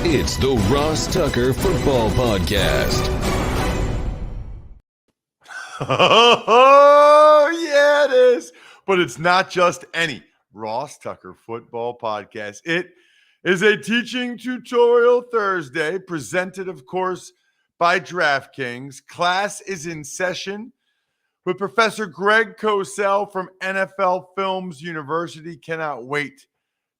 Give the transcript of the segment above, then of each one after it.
It's the Ross Tucker Football Podcast. Oh, yeah, it is. But it's not just any Ross Tucker Football Podcast. It is a teaching tutorial Thursday, presented, of course, by DraftKings. Class is in session with Professor Greg Cosell from NFL Films University. Cannot wait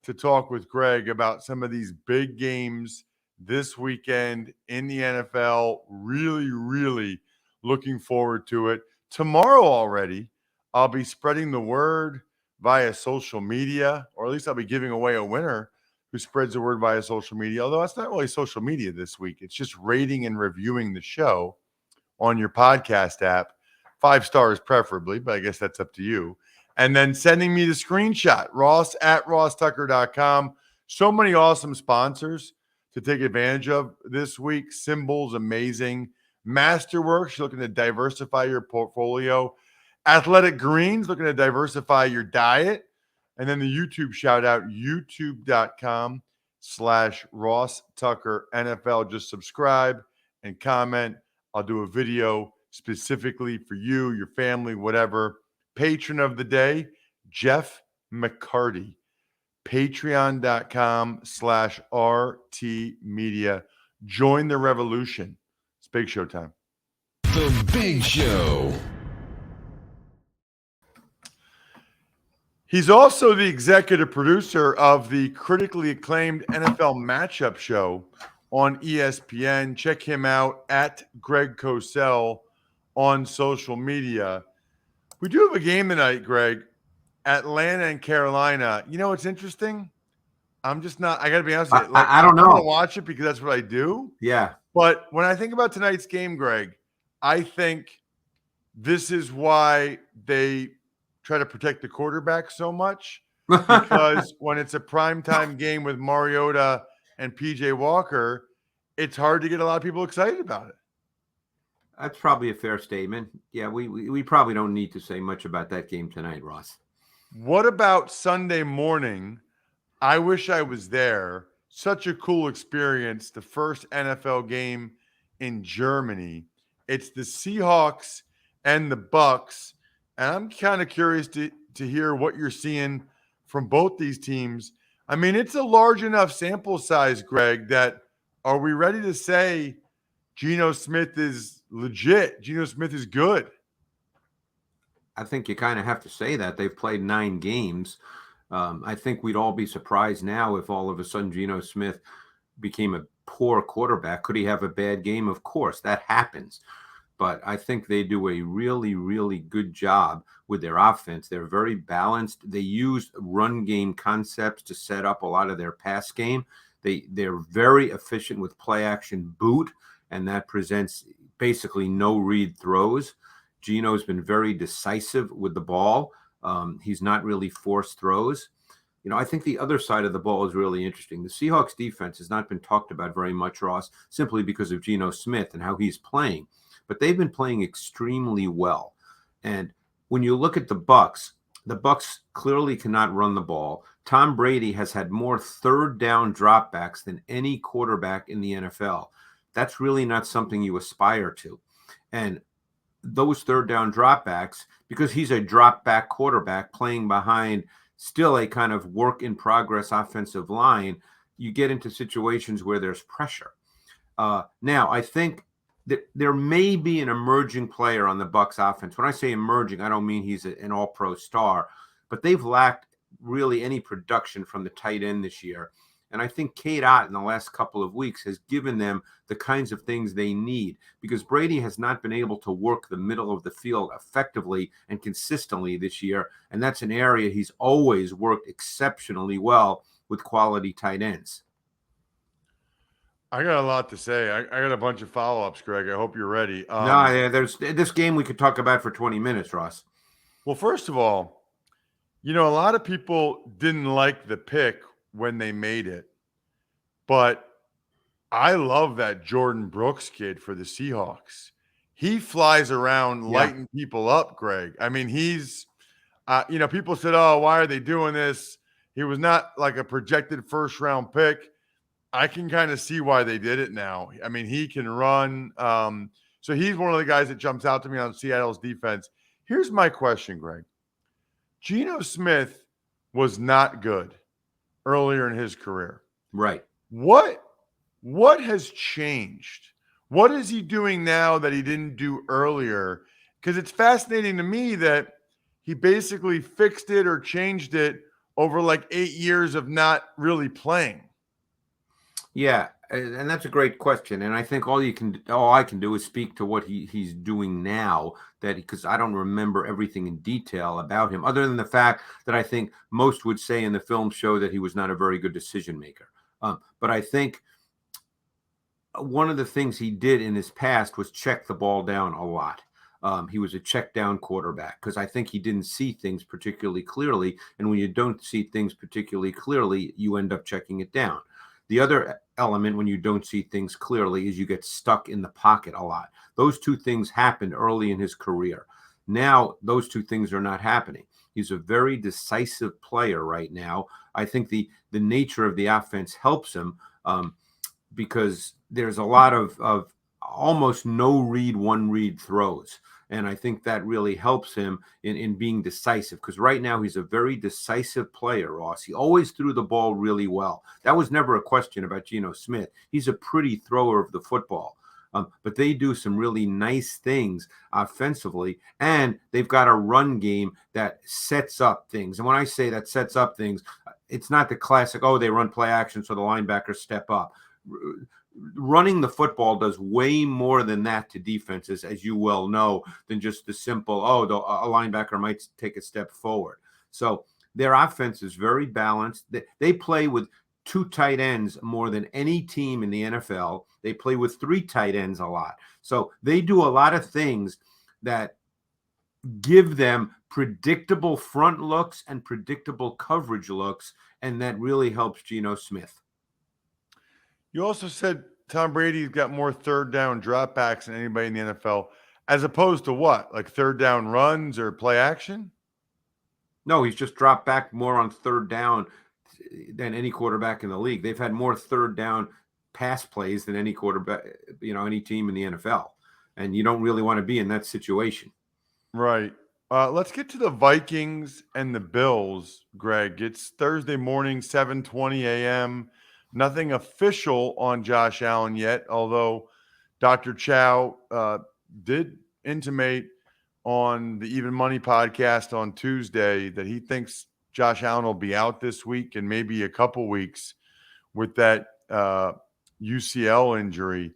to talk with Greg about some of these big games this weekend in the NFL. Really looking forward to it. Tomorrow already, I'll be spreading the word via social media, or at least I'll be giving away a winner who spreads the word via social media, although that's not really social media this week. It's just rating and reviewing the show on your podcast app. 5 stars preferably, but I guess that's up to you. And then sending me the screenshot, ross@rosstucker.com. So many awesome sponsors to take advantage of this week. Symbols, amazing. Masterworks, you're looking to diversify your portfolio. Athletic Greens, looking to diversify your diet. And then the YouTube shout out, youtube.com/Ross Tucker NFL. Just subscribe and comment. I'll do a video specifically for you, your family, whatever. Patron of the day, Jeff McCarty. Patreon.com/RT Media. Join the revolution. It's Big Show time. The Big Show. He's also the executive producer of the critically acclaimed NFL Matchup Show on ESPN. Check him out at Greg Cosell on social media. We do have a game tonight, Greg. Atlanta and Carolina. You know what's interesting? I'm just not. I got to be honest with you. I don't know. I'm going to watch it because that's what I do. Yeah. But when I think about tonight's game, Greg, I think this is why they try to protect the quarterback so much. Because when it's a primetime game with Mariota and PJ Walker, it's hard to get a lot of people excited about it. That's probably a fair statement. Yeah, we probably don't need to say much about that game tonight, Ross. What about Sunday morning? I wish I was there. Such a cool experience. The first NFL game in Germany. It's the Seahawks and the Bucks. And I'm kind of curious to hear what you're seeing from both these teams. I mean, it's a large enough sample size, Greg, that are we ready to say Geno Smith is legit? Geno Smith is good. I think you kind of have to say that. They've played 9 games. I think we'd all be surprised now if all of a sudden Geno Smith became a poor quarterback. Could he have a bad game? Of course, that happens. But I think they do a really good job with their offense. They're very balanced. They use run game concepts to set up a lot of their pass game. They're very efficient with play action boot, and that presents basically no read throws. Geno's been very decisive with the ball. He's not really forced throws. You know, I think the other side of the ball is really interesting. The Seahawks defense has not been talked about very much, Ross, simply because of Geno Smith and how he's playing. But they've been playing extremely well. And when you look at the Bucks clearly cannot run the ball. Tom Brady has had more third down dropbacks than any quarterback in the NFL. That's really not something you aspire to. And those third down dropbacks, because he's a drop back quarterback playing behind still a kind of work in progress offensive line, you get into situations where there's pressure. Now, I think that there may be an emerging player on the Bucs offense. When I say emerging, I don't mean he's an all-pro star, but they've lacked really any production from the tight end this year. And I think Cade Ott in the last couple of weeks has given them the kinds of things they need, because Brady has not been able to work the middle of the field effectively and consistently this year. And that's an area he's always worked exceptionally well with quality tight ends. I got a lot to say. I got a bunch of follow-ups, Greg. I hope you're ready. There's this game we could talk about for 20 minutes, Ross. Well, first of all, you know, a lot of people didn't like the pick when they made it, but I love that Jordan Brooks kid for the Seahawks. He flies around lighting people up, Greg. I mean, he's, people said, oh, why are they doing this? He was not like a projected first-round pick. I can kind of see why they did it now. I mean, he can run. So he's one of the guys that jumps out to me on Seattle's defense. Here's my question, Greg. Geno Smith was not good earlier in his career. Right. What has changed? What is he doing now that he didn't do earlier? Because it's fascinating to me that he basically fixed it or changed it over like 8 years of not really playing. Yeah, and that's a great question. And I think all I can do is speak to what he's doing now. Because I don't remember everything in detail about him, other than the fact that I think most would say in the film show that he was not a very good decision maker. But I think one of the things he did in his past was check the ball down a lot. He was a check down quarterback because I think he didn't see things particularly clearly. And when you don't see things particularly clearly, you end up checking it down. The other element when you don't see things clearly is you get stuck in the pocket a lot. Those two things happened early in his career. Now, those two things are not happening. He's a very decisive player right now. I think the nature of the offense helps him because there's a lot of almost no read, one read throws. And I think that really helps him in being decisive because right now he's a very decisive player, Ross. He always threw the ball really well. That was never a question about Geno Smith. He's a pretty thrower of the football. But they do some really nice things offensively, and they've got a run game that sets up things. And when I say that sets up things, it's not the classic, they run play action so the linebackers step up. Running the football does way more than that to defenses, as you well know, than just the simple, a linebacker might take a step forward. So their offense is very balanced. They play with 2 tight ends more than any team in the NFL. They play with 3 tight ends a lot. So they do a lot of things that give them predictable front looks and predictable coverage looks, and that really helps Geno Smith. You also said Tom Brady's got more third down dropbacks than anybody in the NFL, as opposed to what? Like third down runs or play action? No, he's just dropped back more on third down than any quarterback in the league. They've had more third down pass plays than any quarterback, any team in the NFL. And you don't really want to be in that situation. Right. Let's get to the Vikings and the Bills, Greg. It's Thursday morning, 7:20 a.m. Nothing official on Josh Allen yet, although Dr. Chow did intimate on the Even Money podcast on Tuesday that he thinks Josh Allen will be out this week and maybe a couple weeks with that UCL injury.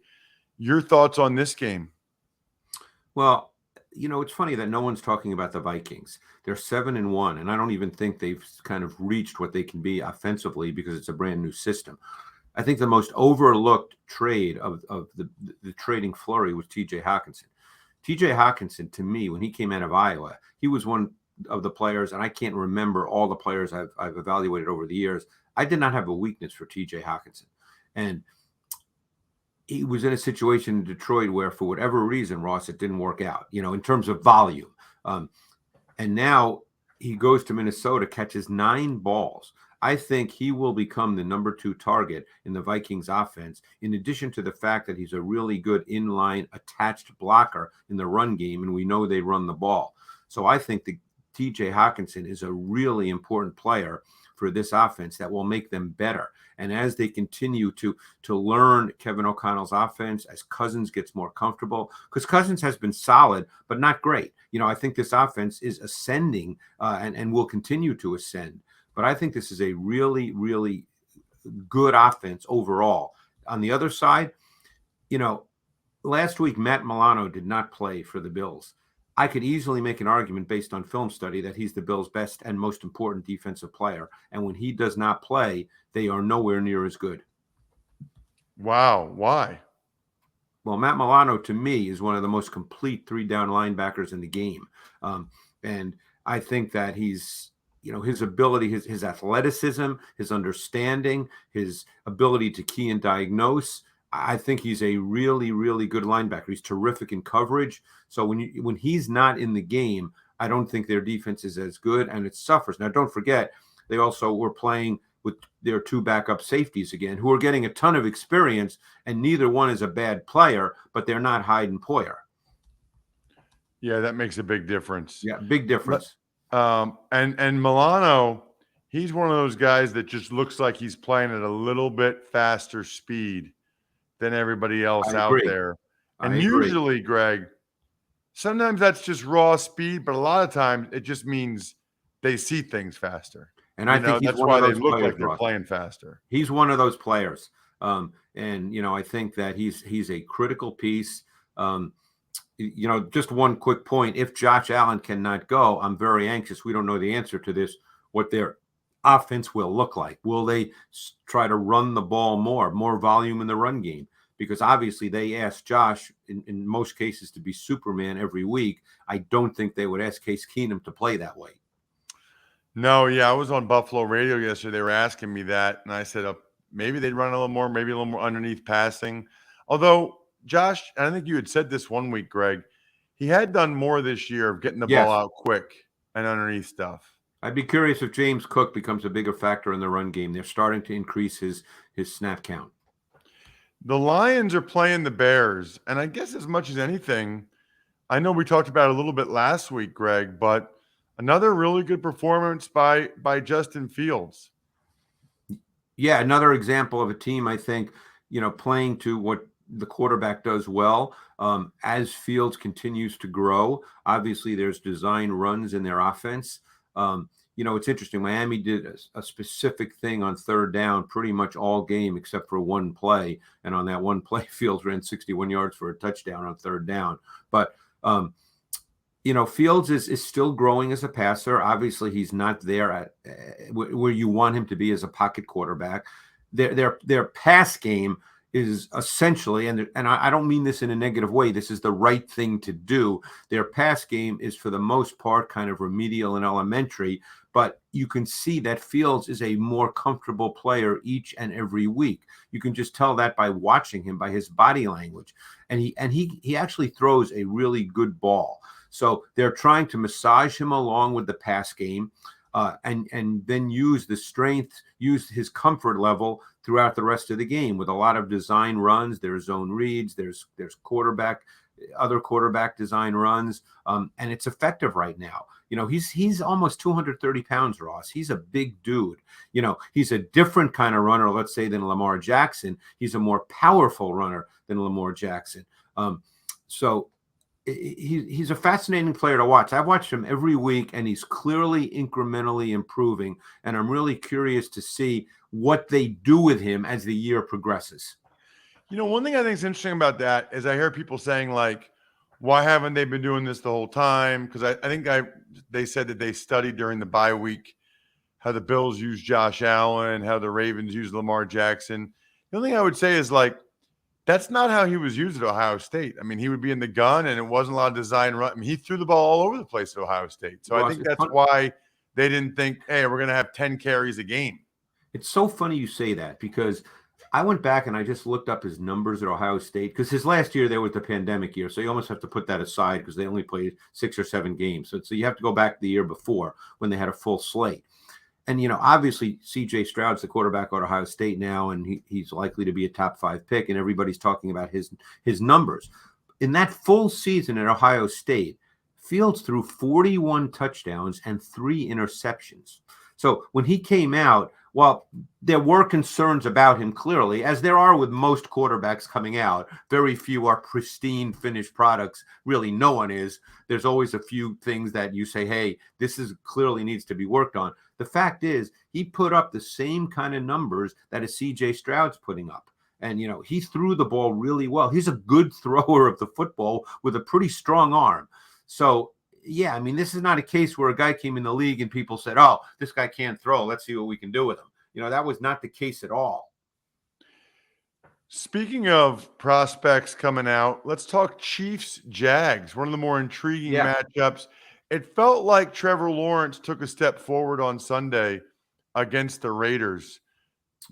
Your thoughts on this game? Well, it's funny that no one's talking about the Vikings. They're 7-1, and I don't even think they've kind of reached what they can be offensively because it's a brand new system. I think the most overlooked trade of the trading flurry was T.J. Hawkinson. T.J. Hawkinson, to me, when he came out of Iowa, he was one of the players, and I can't remember all the players I've evaluated over the years. I did not have a weakness for T.J. Hawkinson. And he was in a situation in Detroit where, for whatever reason, Ross, it didn't work out, in terms of volume. And now he goes to Minnesota, catches 9 balls. I think he will become the number 2 target in the Vikings offense, in addition to the fact that he's a really good inline attached blocker in the run game, and we know they run the ball. So I think that T.J. Hawkinson is a really important player for this offense that will make them better. And as they continue to learn Kevin O'Connell's offense, as Cousins gets more comfortable, because Cousins has been solid, but not great. I think this offense is ascending and will continue to ascend. But I think this is a really, really good offense overall. On the other side, last week, Matt Milano did not play for the Bills. I could easily make an argument based on film study that he's the Bills' best and most important defensive player. And when he does not play, they are nowhere near as good. Wow. Why? Well, Matt Milano, to me, is one of the most complete 3-down linebackers in the game. And I think that he's, his ability, his athleticism, his understanding, his ability to key and diagnose, I think he's a really, really good linebacker. He's terrific in coverage. So when he's not in the game, I don't think their defense is as good, and it suffers. Now, don't forget, they also were playing with their 2 backup safeties again, who are getting a ton of experience, and neither one is a bad player, but they're not Hyde and Poyer. Yeah, that makes a big difference. Yeah, big difference. And Milano, he's one of those guys that just looks like he's playing at a little bit faster speed than everybody else I out agree. there. I And agree. usually, Greg, sometimes that's just raw speed, but a lot of times it just means they see things faster. And I think he's that's one why of they those look players, like they're Ross. playing faster. He's one of those players. And I think that he's a critical piece. Just one quick point. If Josh Allen cannot go, I'm very anxious. We don't know the answer to this, what their offense will look like. Will they try to run the ball more volume in the run game? Because obviously they ask Josh in most cases to be Superman every week. I don't think they would ask Case Keenum to play that way. No, yeah, I was on Buffalo Radio yesterday. They were asking me that, and I said maybe they'd run a little more, maybe a little more underneath passing. Although, Josh, I think you had said this one week, Greg, he had done more this year of getting the ball out quick and underneath stuff. I'd be curious if James Cook becomes a bigger factor in the run game. They're starting to increase his snap count. The Lions are playing the Bears, and I guess as much as anything, I know we talked about it a little bit last week, Greg, but another really good performance by Justin Fields. Yeah, another example of a team, I think, playing to what the quarterback does well. As Fields continues to grow, obviously there's design runs in their offense. It's interesting. Miami did a specific thing on third down pretty much all game except for one play. And on that one play, Fields ran 61 yards for a touchdown on third down. But Fields is still growing as a passer. Obviously, he's not there at where you want him to be as a pocket quarterback. Their pass game is essentially, and I don't mean this in a negative way, this is the right thing to do. Their pass game is for the most part kind of remedial and elementary, but you can see that Fields is a more comfortable player each and every week. You can just tell that by watching him, by his body language. And he actually throws a really good ball. So they're trying to massage him along with the pass game, and then use the strength, use his comfort level throughout the rest of the game with a lot of design runs. There's zone reads, there's other quarterback design runs, and it's effective right now. He's almost 230 pounds, Ross. He's a big dude. He's a different kind of runner, let's say, than Lamar Jackson. He's a more powerful runner than Lamar Jackson. So he's a fascinating player to watch. I've watched him every week, and he's clearly incrementally improving. And I'm really curious to see what they do with him as the year progresses. One thing I think is interesting about that is I hear people saying, like, why haven't they been doing this the whole time? Because I think they said that they studied during the bye week how the Bills use Josh Allen, how the Ravens use Lamar Jackson. The only thing I would say is, like, that's not how he was used at Ohio State. I mean, he would be in the gun, and it wasn't a lot of design run. I mean, he threw the ball all over the place at Ohio State. So I think that's why they didn't think, hey, we're going to have 10 carries a game. It's so funny you say that, because I went back and I just looked up his numbers at Ohio State, because his last year there was the pandemic year. So you almost have to put that aside because they only played 6 or 7 games. So you have to go back the year before when they had a full slate. And, obviously C.J. Stroud's the quarterback at Ohio State now, and he's likely to be a top 5 pick, and everybody's talking about his numbers. In that full season at Ohio State, Fields threw 41 touchdowns and 3 interceptions. So when he came out, while there were concerns about him clearly, as there are with most quarterbacks coming out, very few are pristine finished products. Really, no one is. There's always a few things that you say, hey, this is clearly needs to be worked on. The fact is, he put up the same kind of numbers that a C.J. Stroud's putting up. And, he threw the ball really well. He's a good thrower of the football with a pretty strong arm. So, yeah, I mean, this is not a case where a guy came in the league and people said, oh, this guy can't throw. Let's see what we can do with him. That was not the case at all. Speaking of prospects coming out, let's talk Chiefs-Jags, one of the more intriguing matchups. It felt like Trevor Lawrence took a step forward on Sunday against the Raiders,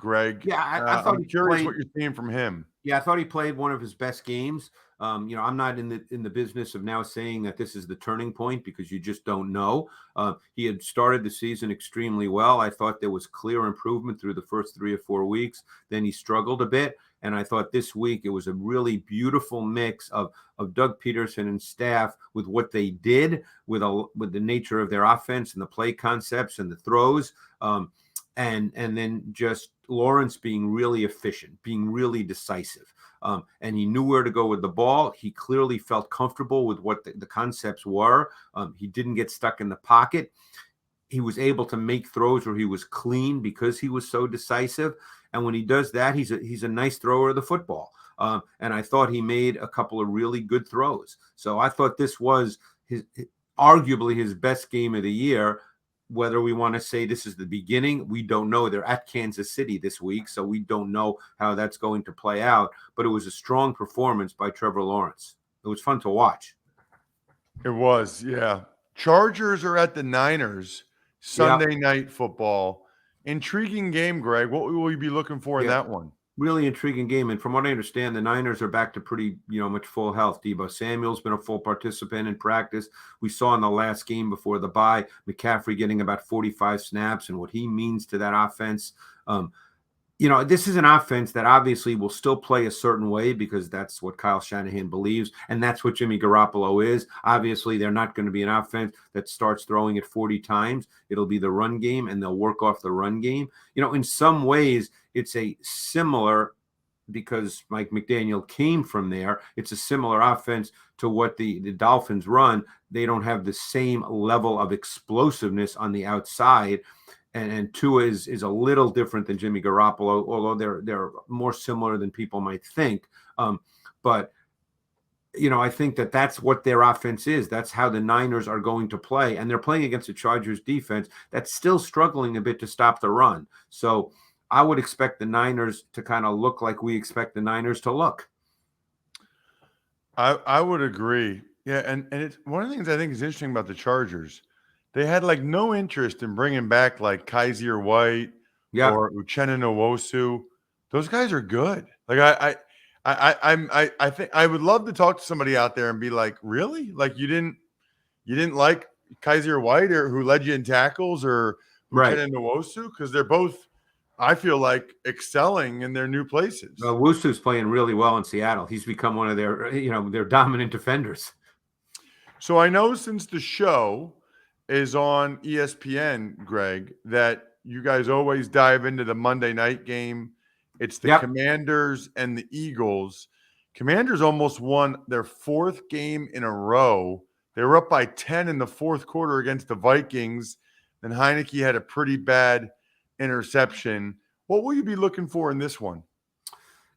Greg. Yeah, I thought I'm curious what you're seeing from him. Yeah, I thought he played one of his best games. I'm not in the business of now saying that this is the turning point because you just don't know. He had started the season extremely well. I thought there was clear improvement through the first 3 or 4 weeks. Then he struggled a bit. And I thought this week it was a really beautiful mix of Doug Peterson and staff with what they did with the nature of their offense and the play concepts and the throws. And then just Lawrence being really efficient, being really decisive. And he knew where to go with the ball. He clearly felt comfortable with what the concepts were. He didn't get stuck in the pocket. He was able to make throws where he was clean because he was so decisive. And when he does that, he's a nice thrower of the football. And I thought he made a couple of really good throws. So I thought this was arguably his best game of the year. Whether we want to say this is the beginning, we don't know. They're at Kansas City this week, so we don't know how that's going to play out. But it was a strong performance by Trevor Lawrence. It was fun to watch. It was, yeah. Chargers are at the Niners Sunday night football. Intriguing game, Greg. What will we be looking for in that one? Really intriguing game. And from what I understand, the Niners are back to pretty, much full health. Deebo Samuel's been a full participant in practice. We saw in the last game before the bye, McCaffrey getting about 45 snaps and what he means to that offense. This is an offense that obviously will still play a certain way because that's what Kyle Shanahan believes, and that's what Jimmy Garoppolo is. Obviously, they're not going to be an offense that starts throwing it 40 times. It'll be the run game, and they'll work off the run game. In some ways, it's a similar, because Mike McDaniel came from there, it's a similar offense to what the Dolphins run. They don't have the same level of explosiveness on the outside. And Tua is a little different than Jimmy Garoppolo, although they're more similar than people might think. But I think that's what their offense is. That's how the Niners are going to play. And they're playing against the Chargers defense that's still struggling a bit to stop the run. So I would expect the Niners to kind of look like we expect the Niners to look. I would agree. Yeah, and it's one of the things I think is interesting about the Chargers. They had no interest in bringing back Kaiser White or Uchenna Nwosu. Those guys are good. I think I would love to talk to somebody out there and be like, really? You didn't like Kaiser White or who led you in tackles or Uchenna Nwosu? Because they're both, I feel like, excelling in their new places. Nwosu's playing really well in Seattle. He's become one of their dominant defenders. So I know since the show is on ESPN, Greg, that you guys always dive into the Monday night game. It's the Commanders and the Eagles. Commanders almost won their 4th game in a row. They were up by 10 in the 4th quarter against the Vikings. Then Heineke had a pretty bad interception. What will you be looking for in this one?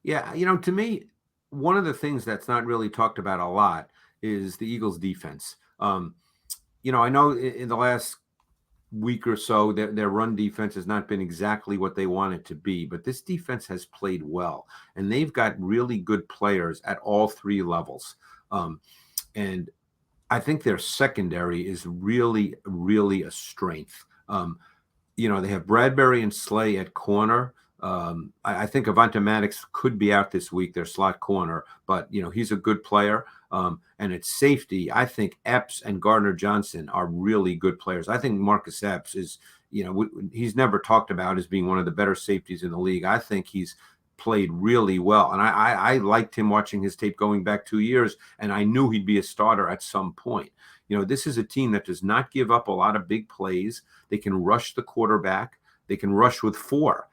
Yeah, to me, one of the things that's not really talked about a lot is the Eagles' defense. I know in the last week or so, their run defense has not been exactly what they want it to be, but this defense has played well, and they've got really good players at all 3 levels. And I think their secondary is really, really a strength. They have Bradbury and Slay at corner. I think Avonte Maddox could be out this week, their slot corner, but he's a good player. And at safety, I think Epps and Gardner Johnson are really good players. I think Marcus Epps is, he's never talked about as being one of the better safeties in the league. I think he's played really well. And I liked him watching his tape going back 2 years, and I knew he'd be a starter at some point. This is a team that does not give up a lot of big plays. They can rush the quarterback. They can rush with 4.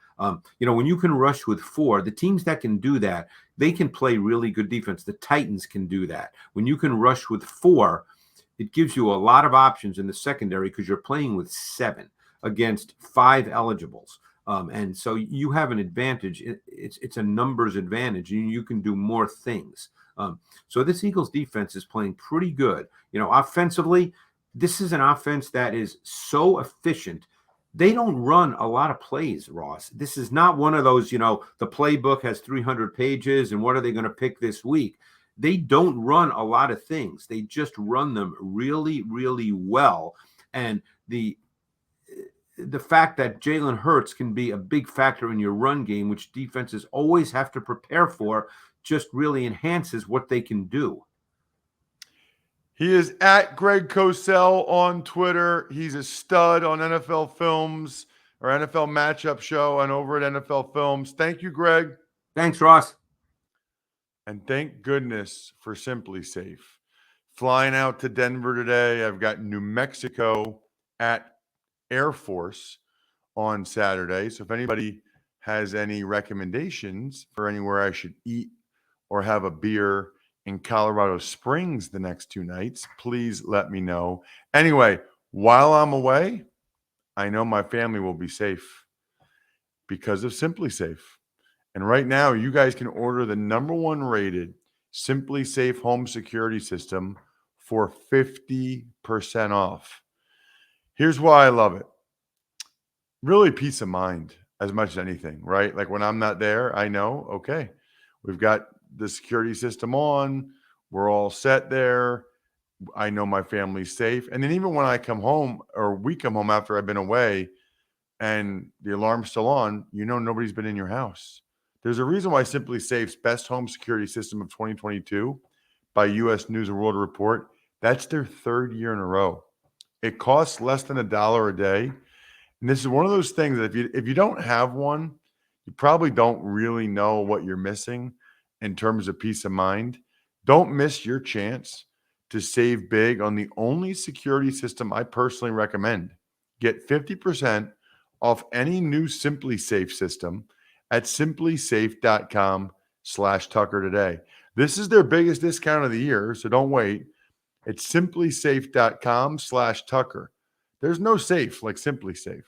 When you can rush with 4, the teams that can do that, they can play really good defense. The Titans can do that. When you can rush with 4, it gives you a lot of options in the secondary because you're playing with 7 against 5 eligibles. And so you have an advantage. It's a numbers advantage, and you can do more things. So this Eagles defense is playing pretty good. Offensively, this is an offense that is so efficient. They don't run a lot of plays, Ross. This is not one of those, the playbook has 300 pages and what are they going to pick this week? They don't run a lot of things. They just run them really, really well. And the fact that Jalen Hurts can be a big factor in your run game, which defenses always have to prepare for, just really enhances what they can do. He is at Greg Cosell on Twitter. He's a stud on NFL Films or NFL Matchup Show and over at NFL Films. Thank you, Greg. Thanks, Ross. And thank goodness for Simply Safe. Flying out to Denver today. I've got New Mexico at Air Force on Saturday. So if anybody has any recommendations for anywhere I should eat or have a beer in Colorado Springs the next 2 nights, please let me know. Anyway, while I'm away, I know my family will be safe because of Simply Safe. And right now, you guys can order the #1 rated Simply Safe home security system for 50% off. Here's why I love it. Really peace of mind as much as anything, right? Like when I'm not there, I know, okay, we've got the security system on. We're all set there. I know my family's safe. And then even when I come home or we come home after I've been away and the alarm's still on, you know nobody's been in your house. There's a reason why Simply Safe's best home security system of 2022 by U.S. News and World Report, that's their 3rd year in a row. It costs less than $1 a day. And this is one of those things that if you don't have one, you probably don't really know what you're missing in terms of peace of mind. Don't miss your chance to save big on the only security system I personally recommend. Get 50% off any new Simply Safe system at simplysafe.com/Tucker today. This is their biggest discount of the year, so don't wait. It's simplysafe.com/Tucker. There's no safe like Simply Safe.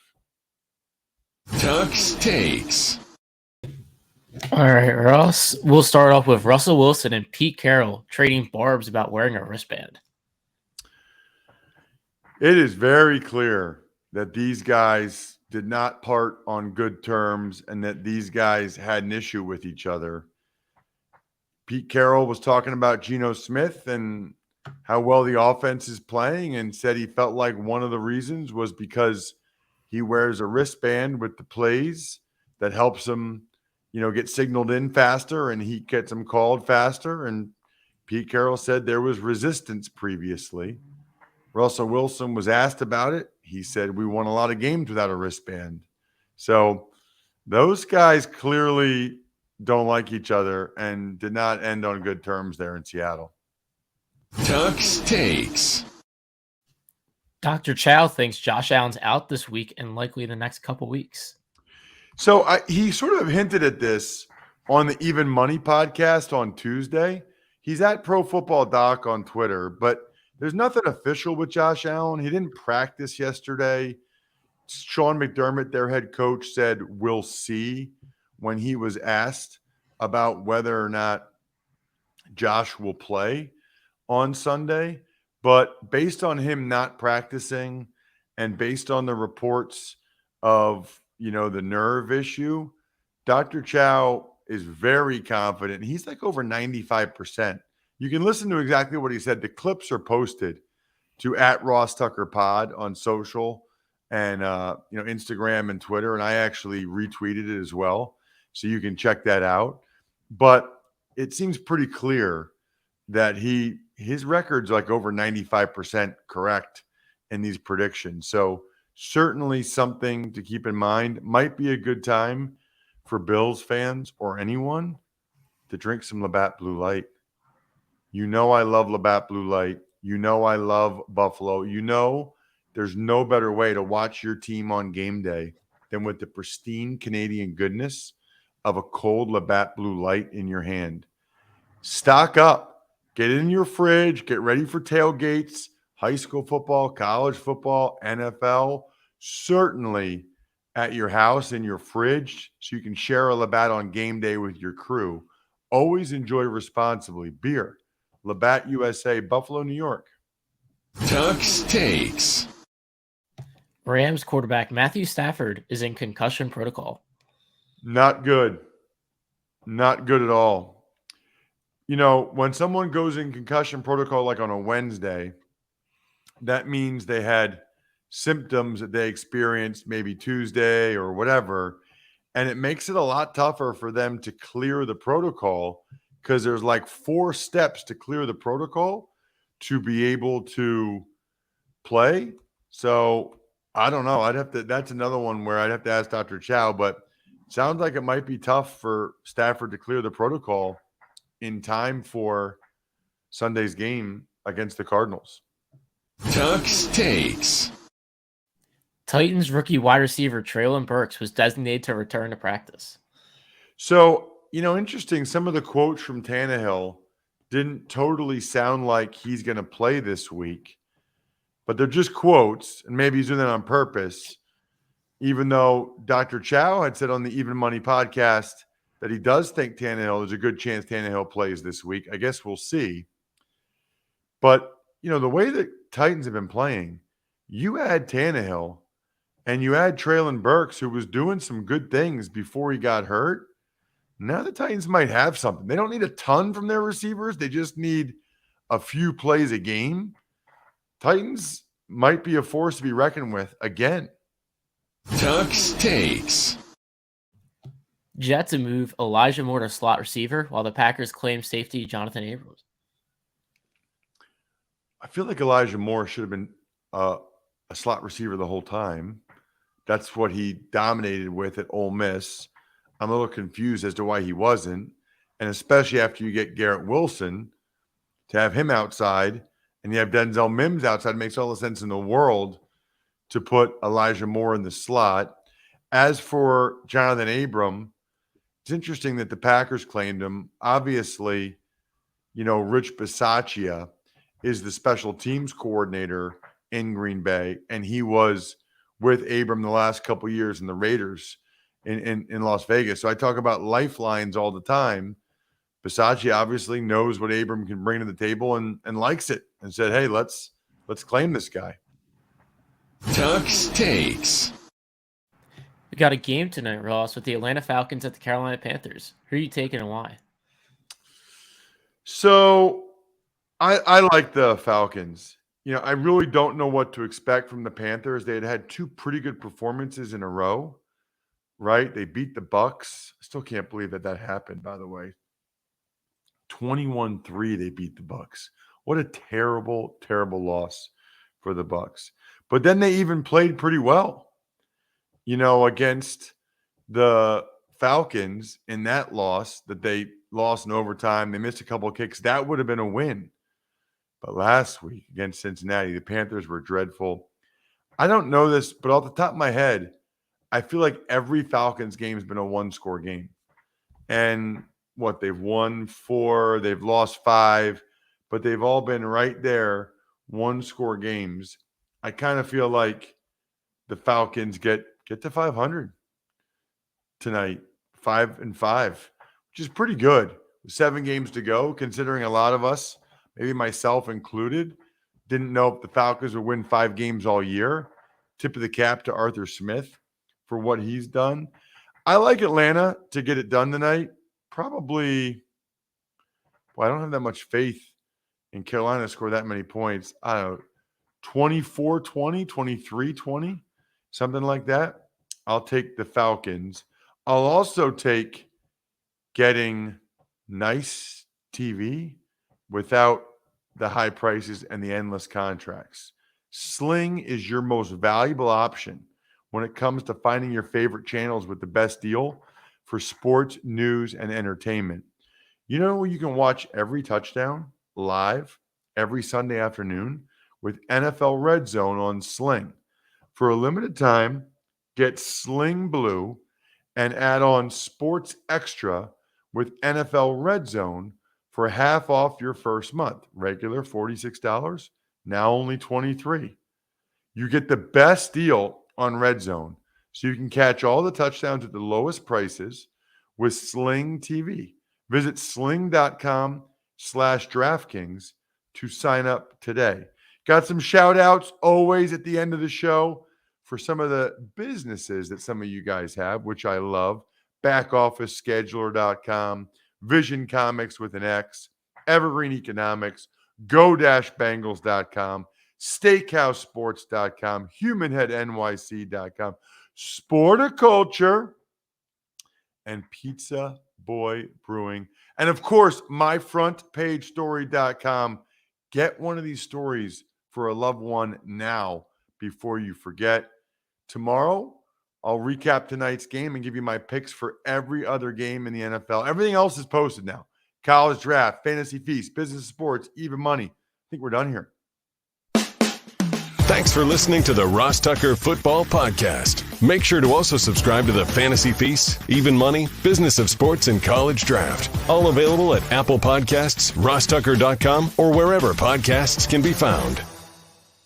Tuck's Takes. All right, Ross. We'll start off with Russell Wilson and Pete Carroll trading barbs about wearing a wristband. It is very clear that these guys did not part on good terms and that these guys had an issue with each other. Pete Carroll was talking about Geno Smith and how well the offense is playing and said he felt like one of the reasons was because he wears a wristband with the plays that helps him, get signaled in faster and he gets them called faster. And Pete Carroll said there was resistance previously. Russell Wilson was asked about it. He said, we won a lot of games without a wristband. So those guys clearly don't like each other and did not end on good terms there in Seattle. Tuck's Takes. Dr. Chow thinks Josh Allen's out this week and likely the next couple weeks. So he sort of hinted at this on the Even Money podcast on Tuesday. He's at Pro Football Doc on Twitter, but there's nothing official with Josh Allen. He didn't practice yesterday. Sean McDermott, their head coach, said, we'll see when he was asked about whether or not Josh will play on Sunday. But based on him not practicing and based on the reports of, the nerve issue, Dr. Chow is very confident. He's like over 95%. You can listen to exactly what he said. The clips are posted to @RossTuckerPod on social and, Instagram and Twitter. And I actually retweeted it as well. So you can check that out. But it seems pretty clear that his record's like over 95% correct in these predictions. So certainly something to keep in mind. Might be a good time for Bills fans or anyone to drink some Labatt Blue Light. You know I love Labatt Blue Light. You know I love Buffalo. You know there's no better way to watch your team on game day than with the pristine Canadian goodness of a cold Labatt Blue Light in your hand. Stock up. Get it in your fridge. Get ready for tailgates, high school football, college football, NFL. Certainly at your house in your fridge so you can share a Labatt on game day with your crew. Always enjoy responsibly. Beer. Labatt USA, Buffalo, New York. Tuck's Takes. Rams quarterback Matthew Stafford is in concussion protocol. Not good. Not good at all. When someone goes in concussion protocol like on a Wednesday, that means they had symptoms that they experienced maybe Tuesday or whatever. And it makes it a lot tougher for them to clear the protocol because there's like 4 steps to clear the protocol to be able to play. So I don't know. That's another one where I'd have to ask Dr. Chow, but it sounds like it might be tough for Stafford to clear the protocol in time for Sunday's game against the Cardinals. Tuck's Takes. Titans rookie wide receiver Treylon Burks was designated to return to practice. So, interesting. Some of the quotes from Tannehill didn't totally sound like he's going to play this week, but they're just quotes, and maybe he's doing that on purpose, even though Dr. Chow had said on the Even Money podcast that he does think there's a good chance Tannehill plays this week. I guess we'll see. But, the way that Titans have been playing, you add Tannehill and you add Treylon Burks, who was doing some good things before he got hurt. Now the Titans might have something. They don't need a ton from their receivers. They just need a few plays a game. Titans might be a force to be reckoned with again. Tuck's Takes. Jets move Elijah Moore to slot receiver while the Packers claim safety Jonathan Abrams. I feel like Elijah Moore should have been a slot receiver the whole time. That's what he dominated with at Ole Miss. I'm a little confused as to why he wasn't. And especially after you get Garrett Wilson, to have him outside and you have Denzel Mims outside makes all the sense in the world to put Elijah Moore in the slot. As for Jonathan Abram, it's interesting that the Packers claimed him. Obviously, Rich Bisaccia is the special teams coordinator in Green Bay, and he was with Abram the last couple of years in the Raiders in Las Vegas. So I talk about lifelines all the time. Bisaccia obviously knows what Abram can bring to the table and likes it and said, hey, let's claim this guy. Tuck's Takes. We got a game tonight, Ross, with the Atlanta Falcons at the Carolina Panthers. Who are you taking and why? So I like the Falcons. I really don't know what to expect from the Panthers. They had 2 pretty good performances in a row, right? They beat the Bucs. I still can't believe that happened, by the way. 21-3, they beat the Bucs. What a terrible, terrible loss for the Bucs. But then they even played pretty well, against the Falcons in that loss that they lost in overtime. They missed a couple of kicks. That would have been a win. But last week against Cincinnati, the Panthers were dreadful. I don't know this, but off the top of my head, I feel like every Falcons game has been a 1-score game. And they've won 4, they've lost 5, but they've all been right there, 1-score games. I kind of feel like the Falcons get to 500 tonight, 5-5, which is pretty good. With 7 games to go, considering a lot of us, maybe myself included, didn't know if the Falcons would win 5 games all year. Tip of the cap to Arthur Smith for what he's done. I like Atlanta to get it done tonight. Probably, I don't have that much faith in Carolina to score that many points. I don't know, 24-20, 23-20, something like that. I'll take the Falcons. I'll also take getting nice TV without the high prices and the endless contracts. Sling is your most valuable option when it comes to finding your favorite channels with the best deal for sports, news, and entertainment. You can watch every touchdown live every Sunday afternoon with NFL Red Zone on Sling. For a limited time, get Sling Blue and add on Sports Extra with NFL Red Zone for half off your first month. Regular $46, now only $23. You get the best deal on Red Zone, so you can catch all the touchdowns at the lowest prices with Sling TV. Visit sling.com/DraftKings to sign up today. Got some shout outs always at the end of the show for some of the businesses that some of you guys have, which I love. BackOfficeScheduler.com, Vision Comics with an X, Evergreen Economics, Go-Bengals.com, SteakhouseSports.com, HumanHeadNYC.com, Sporticulture, and Pizza Boy Brewing. And of course, MyFrontPageStory.com. Get one of these stories for a loved one now before you forget. Tomorrow, I'll recap tonight's game and give you my picks for every other game in the NFL. Everything else is posted now. College draft, fantasy feast, business, sports, even money. I think we're done here. Thanks for listening to the Ross Tucker Football Podcast. Make sure to also subscribe to the Fantasy Feast, Even Money, Business of Sports, and College Draft. All available at Apple Podcasts, rosstucker.com, or wherever podcasts can be found.